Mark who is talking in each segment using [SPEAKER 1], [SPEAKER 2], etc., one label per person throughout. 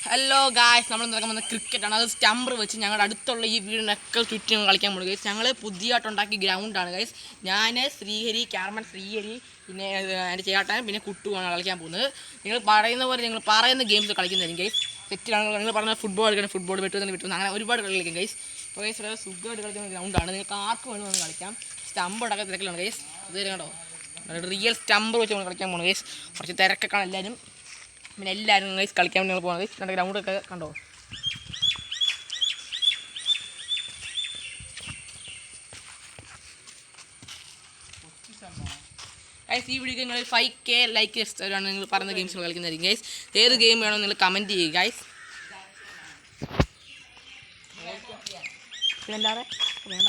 [SPEAKER 1] Hello guys, നമ്മൾ നടക്കാൻ ക്രിക്കറ്റാണ്. അത് സ്റ്റമ്പർ വെച്ച് ഞങ്ങളുടെ അടുത്തുള്ള ഈ വീടിനൊക്കെ ചുറ്റും കളിക്കാൻ പോകുന്നത് ഗൈസ്. ഞങ്ങൾ പുതിയതായിട്ടുണ്ടാക്കിയ ഗ്രൗണ്ടാണ് ഗൈസ്. ഞാൻ ശ്രീഹരി, ക്യാമറ ശ്രീഹരി, പിന്നെ എൻ്റെ ചേട്ടൻ, പിന്നെ കുട്ടുവാണ് കളിക്കാൻ പോകുന്നത്. നിങ്ങൾ പറയുന്ന പോലെ നിങ്ങൾ പറയുന്ന ഗെയിംസ് കളിക്കുന്നതായിരിക്കും ഗൈസ്. സെറ്റിലാണ് നിങ്ങൾ പറഞ്ഞ ഫുട്ബോൾ കളിക്കണം, ഫുട്ബോൾ വിട്ടുന്ന അങ്ങനെ ഒരുപാട് കളി കളിക്കും ഗൈസ്. അപ്പോൾ ഗൈസ് വളരെ സുഖമായിട്ട് കളിക്കുന്ന ഗ്രൗണ്ടാണ്. നിങ്ങൾക്ക് ആർക്ക് വേണമെന്ന് കളിക്കാം. സ്റ്റമ്പ് ഉണ്ടാക്കാൻ തിരക്കിലാണ് ഗൈസ്. ഇത് കണ്ടോ, റിയൽ സ്റ്റമ്പർ വെച്ച് നമ്മൾ കളിക്കാൻ പോകുന്നത് ഗൈസ്. കുറച്ച് തിരക്കൊക്കെയാണ് എല്ലാവരും. പിന്നെ എല്ലാവരും ഗൈസ് കളിക്കാൻ വേണ്ടി ഞങ്ങൾ പോകുന്നത്. നമ്മുടെ ഗ്രൗണ്ടൊക്കെ കണ്ടോ. ഗൈസ് ഈ വീഡിയോ നിങ്ങൾ 5K ലൈക്ക് ആണ് നിങ്ങൾ പറയുന്ന ഗെയിംസ് കളിക്കുന്നതായിരിക്കും ഗൈസ്. ഏത് ഗെയിം വേണോ നിങ്ങൾ കമൻറ്റ് ചെയ്യുക ഗൈസ്. എല്ലാവരും വേണ്ട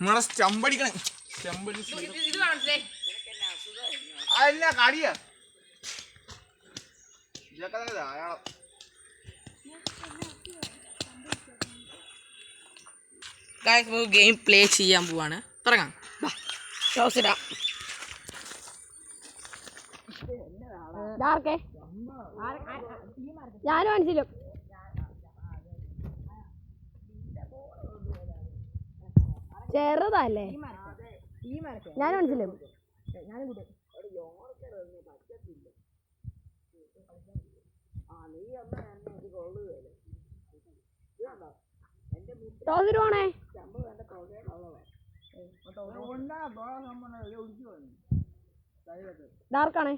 [SPEAKER 2] നമ്മളെ സ്റ്റമ്പടിക്കണേ. അല്ല കടിയാ ഇതൊക്കെ തന്നെ ധാരാളം.
[SPEAKER 1] ഗെയിം പ്ലേ ചെയ്യാൻ പോവാണ്. തുടങ്ങാം.
[SPEAKER 3] ഞാനും മനസ്സിലും ചെറുതല്ലേ, ഞാൻ മനസ്സിലും ടോസിടുവാണേ. ഡാർക്കാണേ.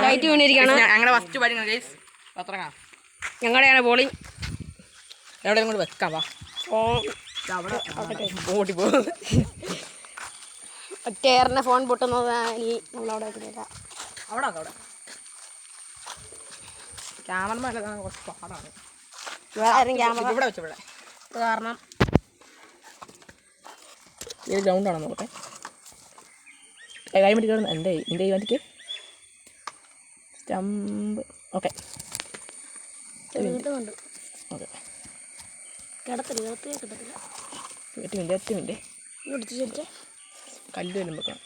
[SPEAKER 3] ലൈറ്റ് വീണിരിക്കുകയാണ്.
[SPEAKER 1] ഞങ്ങളുടെ ഫസ്റ്റ് ബാറ്റിംഗ് ഗൈസ്. തുടങ്ങാം.
[SPEAKER 3] ഞങ്ങളുടെയാണ് ബോളിംഗ്.
[SPEAKER 1] എവിടെ കൊണ്ട് വെക്കാം. വാ ഓടി പോകും.
[SPEAKER 3] ഒറ്റയേറിന് ഫോൺ പൊട്ടുന്നത് നമ്മളവിടെ വെക്കാം.
[SPEAKER 1] അവിടെ ക്യാമറമാൻ കുറച്ച് പാടാണ്.
[SPEAKER 3] ക്യാമറ
[SPEAKER 1] ഇവിടെ വെച്ചു. ഇവിടെ കാരണം ഇത് ഗ്രൗണ്ടാണോ നോക്കട്ടെ. കൈ വേണ്ടി കയറുന്നു. എൻ്റെ കൈ വേണ്ടിക്ക് സ്റ്റമ്പ്. ഓക്കെ ഓക്കെ
[SPEAKER 3] കിടത്തില്ല.
[SPEAKER 1] 8 മിനിറ്റ് കല്ല് വല്ലതും വെക്കണം.